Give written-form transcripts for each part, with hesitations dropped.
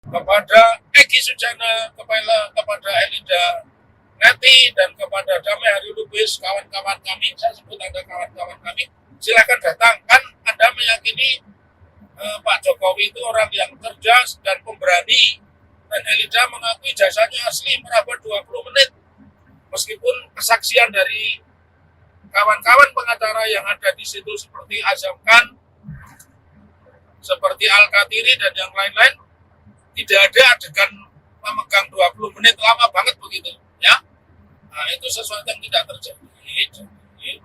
kepada Egi Sujana, kepada Elida Neti, dan kepada Damai Hari Lubis, kawan-kawan kami, saya sebut ada kawan-kawan kami, silakan datang. Kan Anda meyakini Pak Jokowi itu orang yang cerdas dan pemberani, dan Elida mengakui jasanya asli meraba 20 menit, meskipun kesaksian dari kawan-kawan pengacara yang ada di situ seperti Azam Khan, seperti Al-Katiri dan yang lain-lain, tidak ada adegan memegang 20 menit, lama banget begitu ya. Nah, itu sesuatu yang tidak terjadi. Jadi,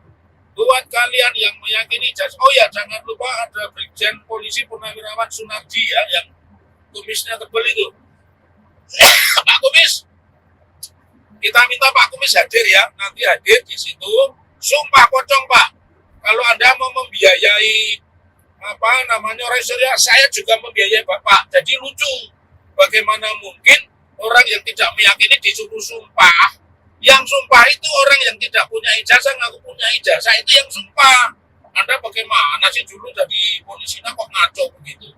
buat kalian yang meyakini oh ya, jangan lupa ada Brigjen Polisi Purnawirawan Sunardi ya, yang kumisnya tebel itu. Pak Kumis, kita minta Pak Kumis hadir ya, nanti hadir di situ. Sumpah pocong Pak, kalau Anda mau membiayai restoria, saya juga membiayai Bapak. Jadi lucu, bagaimana mungkin orang yang tidak meyakini disuruh sumpah? Yang sumpah itu orang yang tidak punya ijazah, ngaku punya ijazah, itu yang sumpah. Anda bagaimana sih dulu jadi polisi kok ngaco begitu?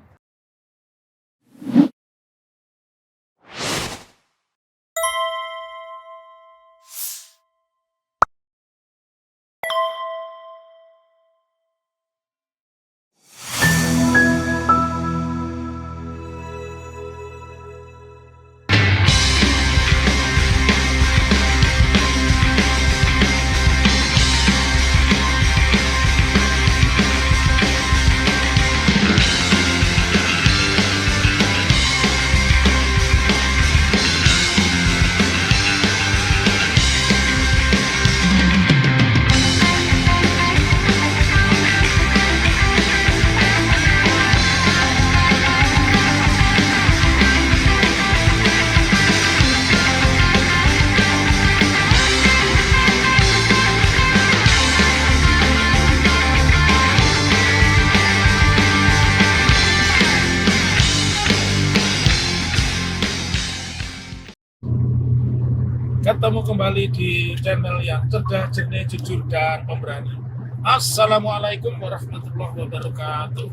Ketemu kembali di channel yang cerdas, jernih, jujur, dan pemberani. Assalamualaikum warahmatullahi wabarakatuh.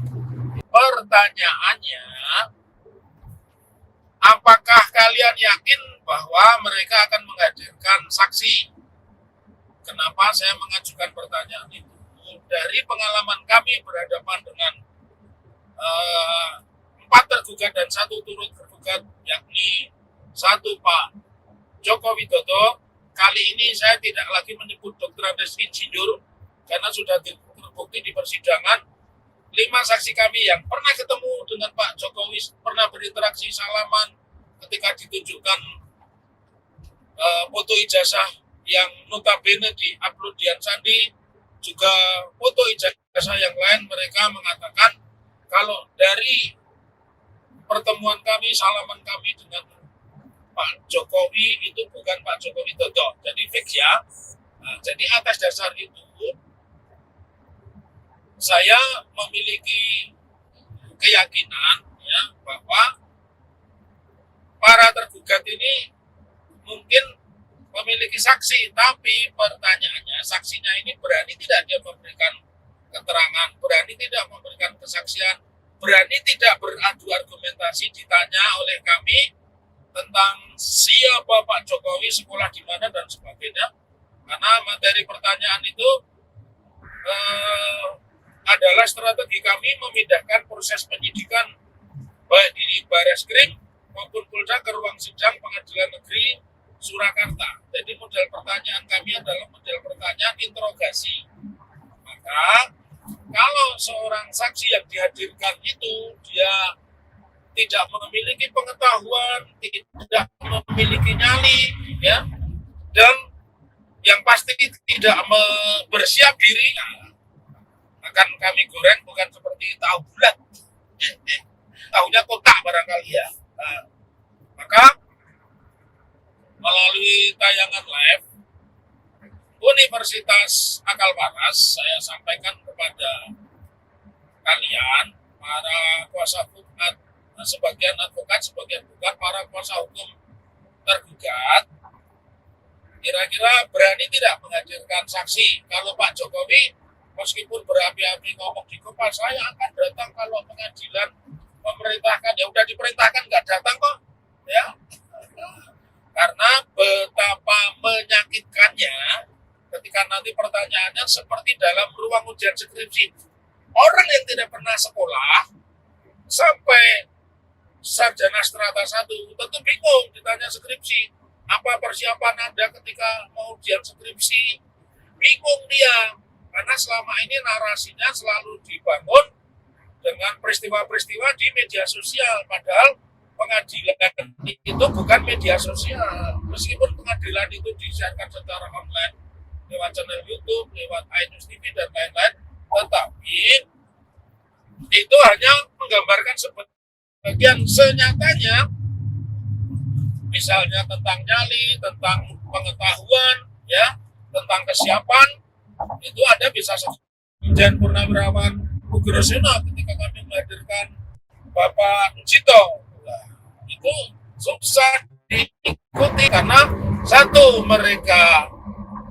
Pertanyaannya, apakah kalian yakin bahwa mereka akan menghadirkan saksi? Kenapa saya mengajukan pertanyaan itu? Dari pengalaman kami berhadapan dengan 4 tergugat dan 1 turut tergugat, yakni 1 Pak Joko Widodo. Kali ini saya tidak lagi menyebut Dr. Andes Insinyur karena sudah terbukti di persidangan. 5 saksi kami yang pernah ketemu dengan Pak Jokowi, pernah berinteraksi, salaman, ketika ditunjukkan foto ijazah yang notabene di-upload Dian Sandi, juga foto ijazah yang lain, mereka mengatakan kalau dari pertemuan kami, salaman kami dengan Pak Jokowi itu bukan Pak Jokowi Dodo, jadi fix ya. Nah, jadi atas dasar itu saya memiliki keyakinan ya bahwa para tergugat ini mungkin memiliki saksi, tapi pertanyaannya saksinya ini berani tidak dia memberikan keterangan, berani tidak memberikan kesaksian, berani tidak beradu argumentasi ditanya oleh kami tentang siapa Pak Jokowi, sekolah di mana, dan sebagainya. Karena materi pertanyaan itu adalah strategi kami memindahkan proses penyidikan baik di Bareskrim maupun Polda ke ruang sidang Pengadilan Negeri Surakarta. Jadi model pertanyaan kami adalah model pertanyaan interogasi. Maka kalau seorang saksi yang dihadirkan itu dia tidak memiliki pengetahuan, tidak memiliki nyali, ya, dan yang pasti tidak bersiap diri, akan kami goreng bukan seperti tahu bulat, tahunya kotak barangkali ya. Nah, maka melalui tayangan live Universitas Akal Waras, saya sampaikan kepada kalian, para kuasa hukum, sebagian advokat, sebagian bukan, para kuasa hukum tergugat, kira-kira berani tidak menghadirkan saksi kalau Pak Jokowi meskipun berapi-api ngomong di Kopal, saya akan datang kalau pengadilan memerintahkan, ya udah diperintahkan nggak datang kok, ujian skripsi. Orang yang tidak pernah sekolah sampai sarjana strata 1 tentu bingung ditanya skripsi. Apa persiapan Anda ketika mau ujian skripsi? Bingung dia, karena selama ini narasinya selalu dibangun dengan peristiwa-peristiwa di media sosial, padahal pengadilan itu bukan media sosial. Meskipun pengadilan itu disiarkan secara online lewat channel YouTube, lewat iNews TV dan lain-lain, tetapi itu hanya menggambarkan sebagian, senyatanya misalnya tentang nyali, tentang pengetahuan, ya, tentang kesiapan, itu Anda bisa Brigjen Purnawirawan Nugroseno ketika kami menghadirkan Bapak Cito. Nah, itu susah diikuti karena satu, mereka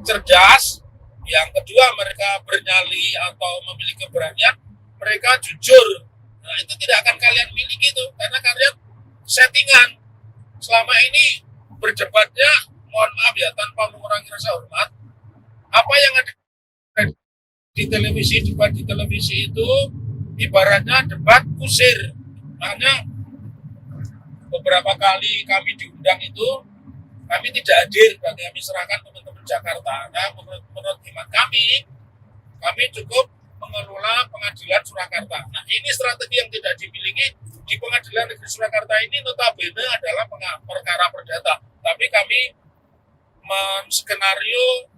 cerdas, yang kedua mereka bernyali atau memiliki keberanian, mereka jujur. Nah, itu tidak akan kalian miliki itu, karena kalian settingan. Selama ini berdebatnya, mohon maaf ya, tanpa mengurangi rasa hormat, apa yang ada di televisi, debat di televisi itu ibaratnya debat kusir. Makanya beberapa kali kami diundang itu, kami tidak hadir dan kami serahkan teman-teman Jakarta. Nah, menurut hemat kami cukup mengelola pengadilan Surakarta. Nah, ini strategi yang tidak dimiliki di pengadilan negeri Surakarta ini, notabene adalah perkara perdata. Tapi kami menskenario,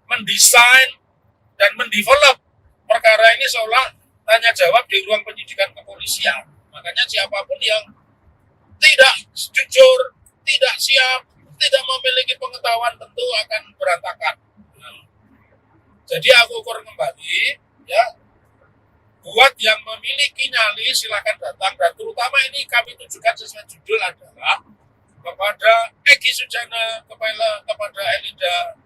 mendesain, dan mendevelop perkara ini seolah tanya jawab di ruang penyidikan kepolisian. Makanya siapapun yang tidak jujur, tidak siap, tidak memiliki pengetahuan tentu akan berantakan. Nah, jadi aku ukur kembali, ya, buat yang memiliki nyali silakan datang, dan terutama ini kami tujukan sesuai judul adalah kepada Egy Sujana, kepada Elida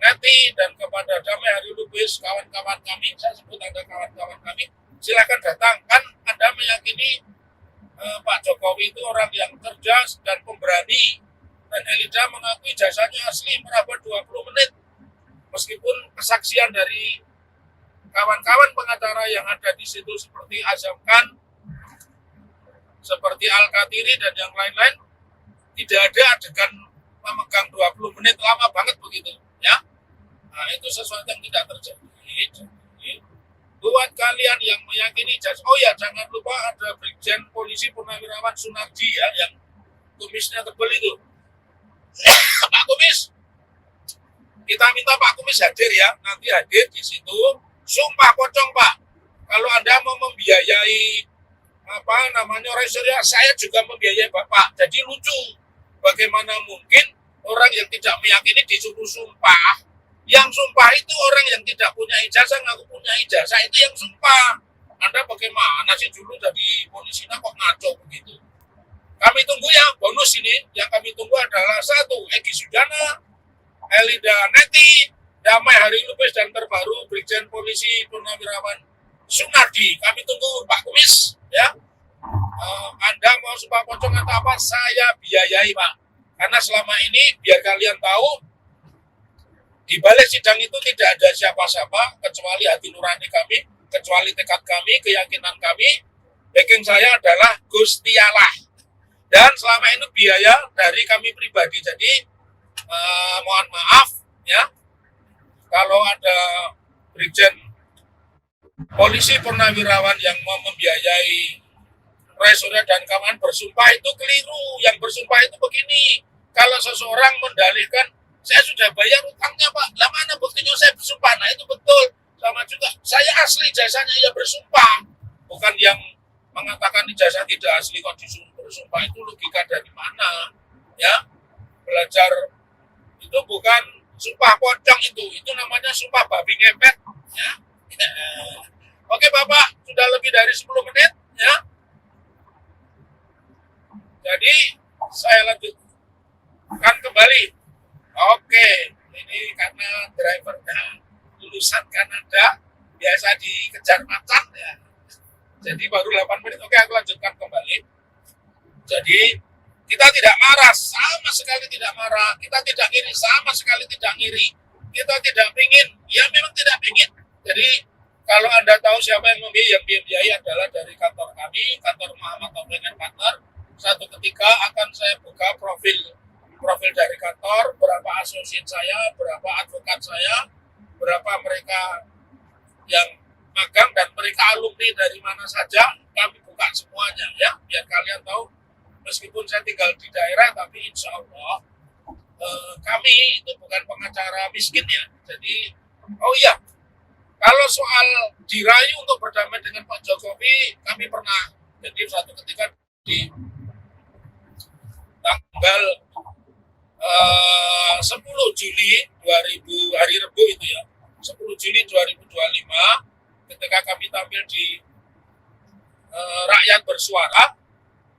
Neti, dan kepada Damai Hari Lubis, kawan-kawan kami, saya sebut ada kawan-kawan kami, silakan datang. Kan Anda meyakini Pak Jokowi itu orang yang cerdas dan pemberani, dan Elida mengakui jasanya asli meraba 20 menit, meskipun kesaksian dari kawan-kawan pengacara yang ada di situ seperti Azam Khan, seperti Al-Katiri dan yang lain-lain, tidak ada adegan memegang 20 menit, lama banget begitu, ya. Nah, itu sesuatu yang tidak terjadi. Jadi, buat kalian yang meyakini oh ya, jangan lupa ada Brigjen Polisi Purnawirawan Sunardi, ya, yang kumisnya tebal itu. Pak Kumis, kita minta Pak Kumis hadir, ya, nanti hadir di situ. Sumpah pocong, Pak. Kalau Anda mau membiayai restoria, saya juga membiayai Bapak. Jadi lucu. Bagaimana mungkin orang yang tidak meyakini disuruh sumpah? Yang sumpah itu orang yang tidak punya ijazah, ngaku punya ijazah, itu yang sumpah. Anda bagaimana sih dulu jadi polisi kok ngaco begitu? Kami tunggu ya, bonus ini. Yang kami tunggu adalah satu, Egy Sujana, Elida Neti, Damai Hari Lubis, dan terbaru Brigjen Polisi Purnawirawan Sunardi. Kami tunggu Pak Kumis, ya. Anda mau sumpah pocong atau apa, saya biayai, Pak. Karena selama ini, biar kalian tahu, di balik sidang itu tidak ada siapa-siapa, kecuali hati nurani kami, kecuali tekad kami, keyakinan kami. Backing saya adalah Gusti Allah. Dan selama ini biaya dari kami pribadi. Jadi, mohon maaf, ya. Kalau ada Brigjen Polisi Purnawirawan yang mau membiayai restoria dan kawan bersumpah, itu keliru. Yang bersumpah itu begini, kalau seseorang mendalihkan, saya sudah bayar utangnya, Pak, lah mana buktinya saya bersumpah? Nah, itu betul. Sama juga, saya asli jasanya, ya bersumpah. Bukan yang mengatakan ijazah tidak asli kok disuruh bersumpah, itu logika dari mana? Ya, belajar itu bukan sumpah pocong, itu namanya sumpah babi ngepet, ya. Oke Bapak, sudah lebih dari 10 menit, ya. Jadi saya lanjutkan kembali. Oke, ini karena drivernya lulusan Kanada, biasa dikejar macan, ya. Jadi baru 8 menit. Oke, aku lanjutkan kembali. Jadi kita tidak marah, sama sekali tidak marah. Kita tidak ngiri, sama sekali tidak ngiri. Kita tidak pingin, ya memang tidak pingin. Jadi Kalau Anda tahu siapa yang membiayai adalah dari kantor kami, kantor Muhammad Taufik Partner. Satu ketika akan saya buka profil dari kantor, berapa asosiat saya, berapa advokat saya, berapa mereka yang magang dan mereka alumni dari mana saja, kami buka semuanya ya, biar kalian tahu. Meskipun saya tinggal di daerah, tapi insya Allah kami itu bukan pengacara miskin ya. Jadi, oh iya, kalau soal dirayu untuk berdamai dengan Pak Jokowi, kami pernah. Jadi suatu ketika di tanggal 10 Juli 2000, hari Rabu itu ya, 10 Juli 2025, ketika kami tampil di Rakyat Bersuara,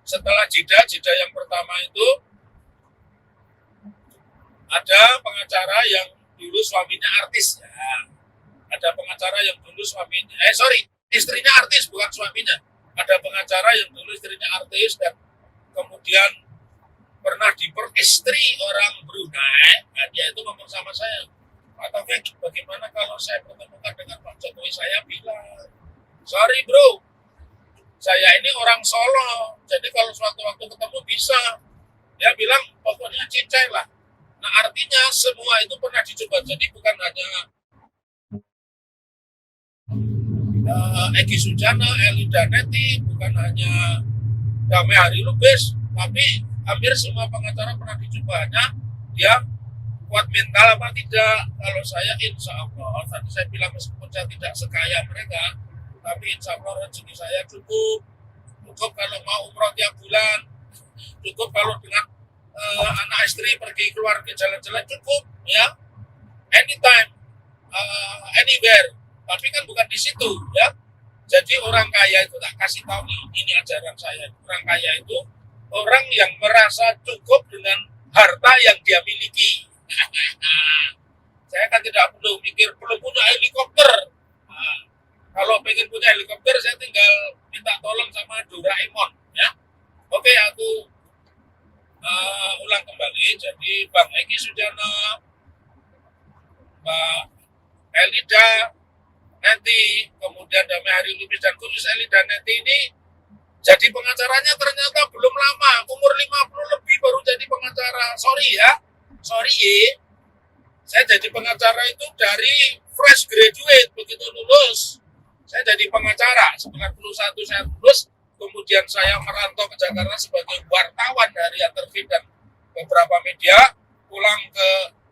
setelah jeda yang pertama itu, ada pengacara yang dulu suaminya artis ya. Ada pengacara yang dulu suaminya, istrinya artis, bukan suaminya. Ada pengacara yang dulu istrinya artis dan kemudian pernah diperistri orang Brunei. Nah, dia itu ngomong sama saya, Pak Taufik, bagaimana kalau saya pertemukan dengan Pak Jokowi? Saya bilang, sorry bro, saya ini orang Solo, jadi kalau suatu waktu ketemu bisa. Dia bilang, pokoknya cincai lah. Nah artinya semua itu pernah dicoba, jadi bukan hanya Egy Sujana, Elida Neti, bukan hanya Damai Hari Lubis, tapi hampir semua pengacara pernah dicobanya. Dia kuat mental apa tidak? Kalau saya insya Allah, tadi saya bilang meskipun saya tidak sekaya mereka, tapi insya Allah rezeki saya cukup kalau mau umroh tiap bulan, cukup kalau dengan anak istri pergi keluar ke jalan-jalan, cukup ya, anytime, anywhere. Tapi kan bukan di situ ya. Jadi orang kaya itu tak kasih tahu nih, ini ajaran saya. Orang kaya itu orang yang merasa cukup dengan harta yang dia miliki. Saya kan tidak perlu mikir perlu punya helikopter. Nah, kalau pengen punya helikopter saya tinggal minta tolong sama Doraemon ya. Oke, aku ulang kembali. Jadi Bang Egy Sujana, Mbak Elida Neti, kemudian Damai Hari Lubis dan khusus Elida Neti ini jadi pengacaranya ternyata belum lama, umur 50 lebih baru jadi pengacara. Sorry ya, saya jadi pengacara itu dari fresh graduate, begitu lulus saya jadi pengacara. 91 saya lulus, kemudian saya merantau ke Jakarta sebagai wartawan dari Anterfit dan beberapa media, pulang ke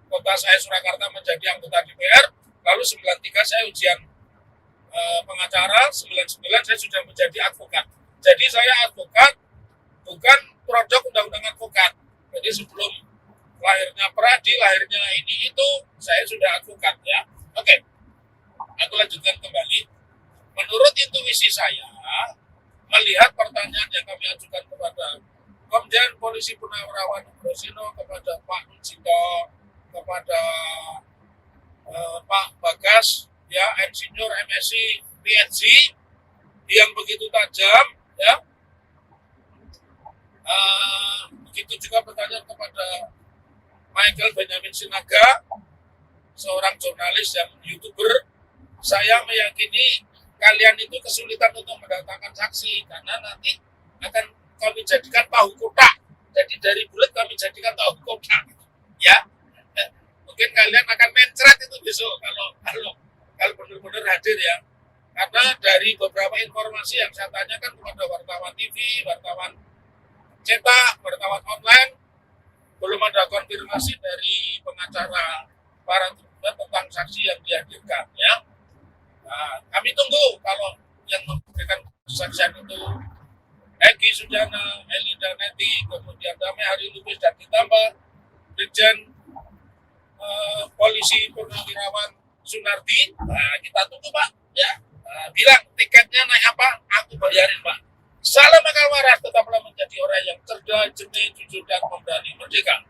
kota saya Surakarta menjadi anggota DPR, lalu 93 saya ujian pengacara, 99 saya sudah menjadi advokat. Jadi saya advokat, bukan produk undang-undang advokat. Jadi sebelum lahirnya Pradi, lahirnya ini itu, saya sudah advokat ya. Oke, aku lanjutkan kembali. Menurut intuisi saya, melihat pertanyaan yang kami ajukan kepada Komjen Polisi Purnawirawan Nugrosino, kepada Pak Nujito, kepada Pak Bagas, ya, Insinyur MSc PhD yang begitu tajam ya. Begitu juga pertanyaan kepada Michael Benjamin Sinaga, seorang jurnalis yang YouTuber. Saya meyakini kalian itu kesulitan untuk mendatangkan saksi karena nanti akan kami jadikan tahu kotak. Jadi dari bulat kami jadikan tahu kotak ya. Mungkin kalian akan mencret itu besok kalau benar-benar hadir ya. Karena dari beberapa informasi yang saya tanyakan kepada wartawan TV, wartawan cetak, wartawan online, belum ada konfirmasi dari pengacara para tergugat tentang saksi yang dihadirkan ya. Nah, kami tunggu kalau yang memberikan kesaksian itu Egy Sujana, Elida Neti, kemudian Damai Hari Lubis dan ditambah Brigjen Polisi Purnawirawan Sunardi. Nah, kita tunggu Pak ya. Bilang tiketnya naik apa, aku bayarin Pak. Salam akal waras, tetaplah menjadi orang yang cerdas, jernih, jujur dan memberani. Merdeka.